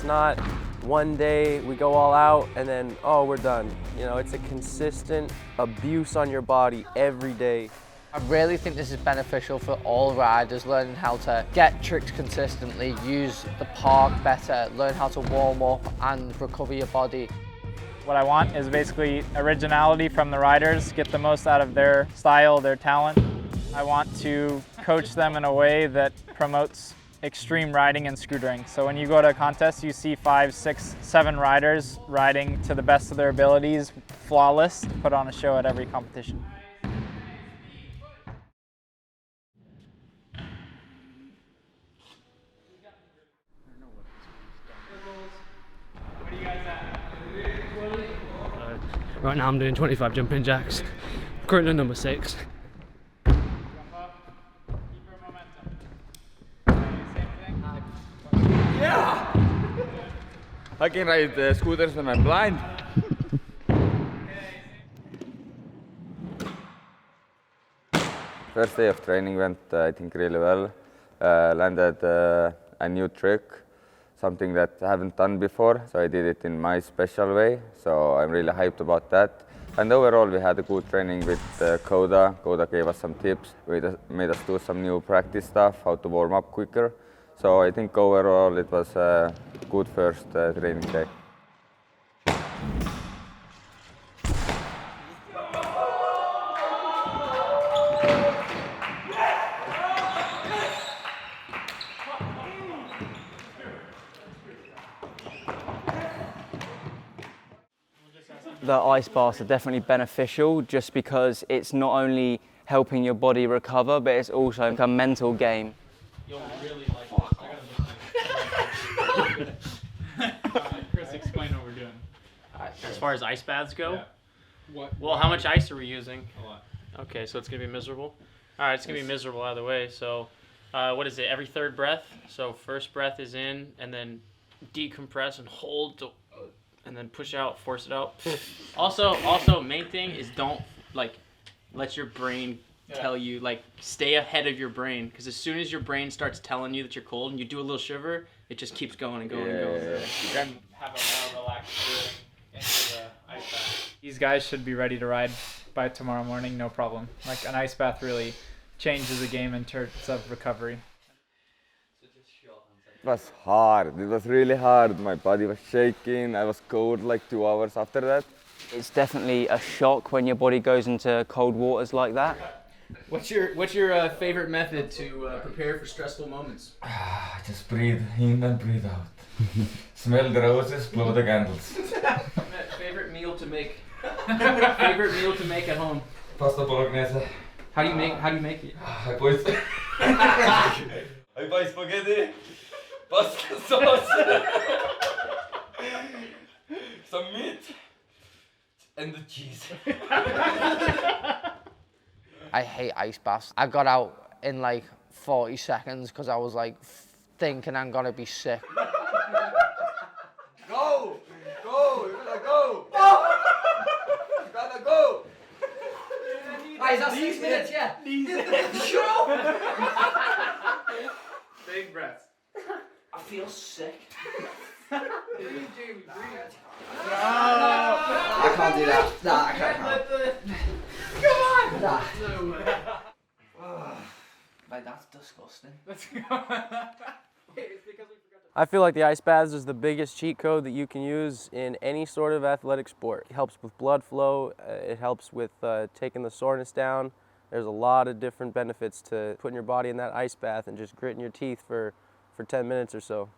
not one day we go all out and then, oh, we're done. You know, it's a consistent abuse on your body every day. I really think this is beneficial for all riders, learning how to get tricks consistently, use the park better, learn how to warm up and recover your body. What I want is basically originality from the riders, get the most out of their style, their talent. I want to coach them in a way that promotes extreme riding and scootering. So when you go to a contest, you see 5, 6, 7 riders riding to the best of their abilities, flawless, put on a show at every competition. What are you guys at? Right now I'm doing 25 jumping jacks. Currently number 6. Jump up, keep your momentum. Same thing. Yeah! I can ride scooters when I'm blind. First day of training went, I think, really well. Landed a new trick, something that I haven't done before, so I did it in my special way, so I'm really hyped about that. And overall, we had a good training with Coda. Coda gave us some tips, made us do some new practice stuff, how to warm up quicker. So I think overall it was a good first training day. The ice baths are definitely beneficial just because it's not only helping your body recover, but it's also like a mental game. You'll really like this. Chris, explain what we're doing. As far as ice baths go? Yeah. Well, how much ice are we using? A lot. Okay, so it's going to be miserable? All right, it's going to be miserable either way. So what is it, every third breath? So first breath is in, and then decompress and hold, and then push out, force it out. Also, main thing is don't, let your brain tell you, stay ahead of your brain. Because as soon as your brain starts telling you that you're cold and you do a little shiver, it just keeps going and going and going. You can have a more relaxed feeling into the ice bath. These guys should be ready to ride by tomorrow morning, no problem. Like, an ice bath really changes the game in terms of recovery. It was hard. It was really hard. My body was shaking. I was cold like 2 hours after that. It's definitely a shock when your body goes into cold waters like that. What's your favorite method to prepare for stressful moments? Just breathe in and breathe out. Smell the roses, blow the candles. Favorite meal to make? Favorite meal to make at home? Pasta bolognese. How do you make it? I buy spaghetti, pasta sauce, some meat, and the cheese. I hate ice baths. I got out in like 40 seconds because I was like thinking I'm gonna be sick. Go! Go! You gotta go! You gotta go! Is that 6 minutes? Yeah. Shut up! Big breaths. I feel sick. I can't do that. Nah, I can't. Come on! Nah. Like, that's disgusting. I feel like the ice baths is the biggest cheat code that you can use in any sort of athletic sport. It helps with blood flow, it helps with taking the soreness down. There's a lot of different benefits to putting your body in that ice bath and just gritting your teeth for 10 minutes or so.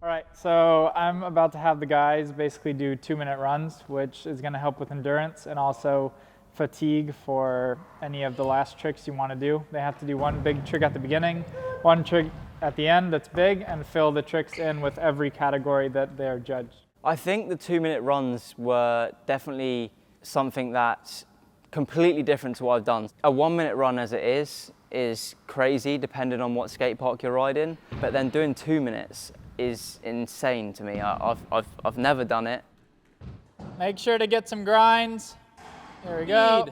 All right, so I'm about to have the guys basically do 2-minute runs, which is going to help with endurance and also fatigue for any of the last tricks you want to do. They have to do one big trick at the beginning, one trick at the end that's big, and fill the tricks in with every category that they're judged. I think the 2-minute runs were definitely something that's completely different to what I've done. A 1-minute run as it is crazy depending on what skate park you're riding, but then doing 2 minutes is insane to me. I've never done it. Make sure to get some grinds. Here we go.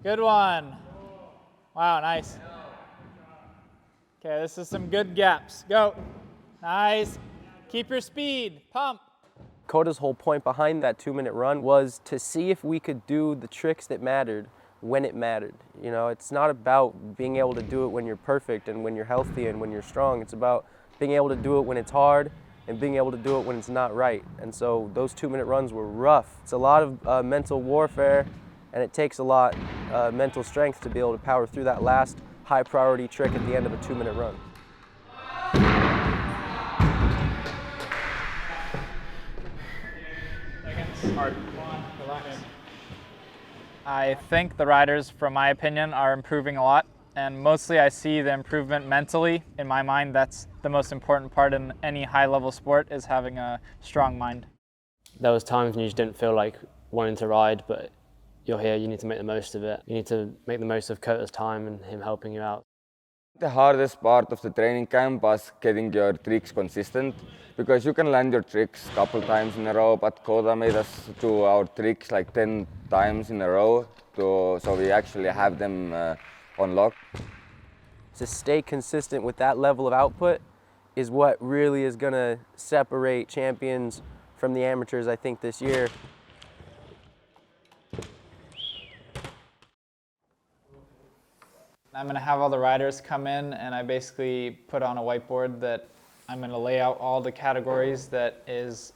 Good one. Wow, nice. Okay, this is some good gaps. Go. Nice. Keep your speed. Pump. Dakota's whole point behind that 2-minute run was to see if we could do the tricks that mattered when it mattered. You know, it's not about being able to do it when you're perfect and when you're healthy and when you're strong. It's about being able to do it when it's hard and being able to do it when it's not right. And so those 2-minute runs were rough. It's a lot of mental warfare, and it takes a lot mental strength to be able to power through that last high priority trick at the end of a 2-minute run. Hard. Relax. I think the riders, from my opinion, are improving a lot, and mostly I see the improvement mentally. In my mind, that's the most important part in any high-level sport, is having a strong mind. There was times when you just didn't feel like wanting to ride, but you're here, you need to make the most of it. You need to make the most of Cota's time and him helping you out. The hardest part of the training camp was getting your tricks consistent, because you can land your tricks a couple times in a row, but Dakota made us do our tricks like 10 times in a row, so we actually have them on lock. To stay consistent with that level of output is what really is going to separate champions from the amateurs, I think, this year. I'm going to have all the riders come in, and I basically put on a whiteboard that I'm going to lay out all the categories that is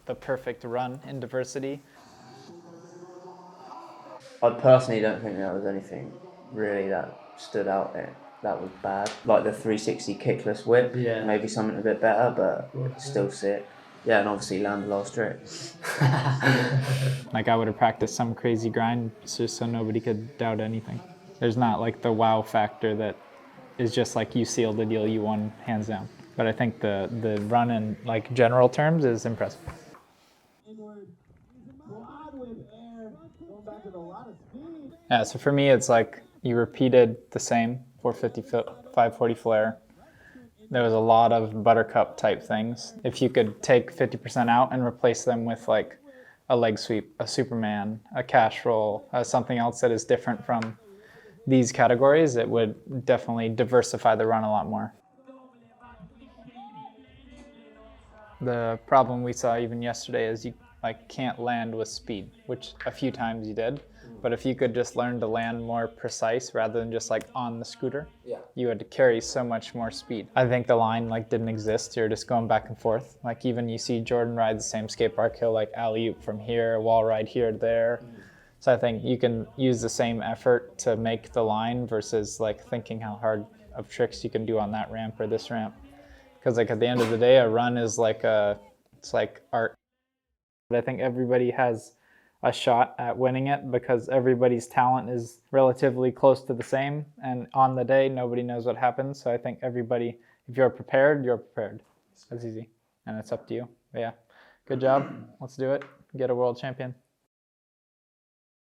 the perfect run in diversity. I personally don't think there was anything really that stood out there that was bad. Like the 360 kickless whip, maybe something a bit better, but still sick. Yeah, and obviously land the last trick. Like I would have practiced some crazy grind just so nobody could doubt anything. There's not like the wow factor that is just like you sealed the deal, you won hands down. But I think the run in like general terms is impressive. Yeah, so for me it's like you repeated the same 450 540 flare. There was a lot of buttercup type things. If you could take 50% out and replace them with like a leg sweep, a Superman, a cash roll, something else that is different from these categories, it would definitely diversify the run a lot more. The problem we saw even yesterday is you like can't land with speed, which a few times you did. But if you could just learn to land more precise rather than just like on the scooter, you had to carry so much more speed. I think the line like didn't exist. You're just going back and forth. Like even you see Jordan ride the same skate park, he'll like alley-oop from here, wall ride here to there. So I think you can use the same effort to make the line versus like thinking how hard of tricks you can do on that ramp or this ramp. Because like at the end of the day, a run is like it's like art. But I think everybody has a shot at winning it because everybody's talent is relatively close to the same. And on the day, nobody knows what happens. So I think everybody, if you're prepared, you're prepared. That's easy. And it's up to you. But yeah, good job. Let's do it. Get a world champion.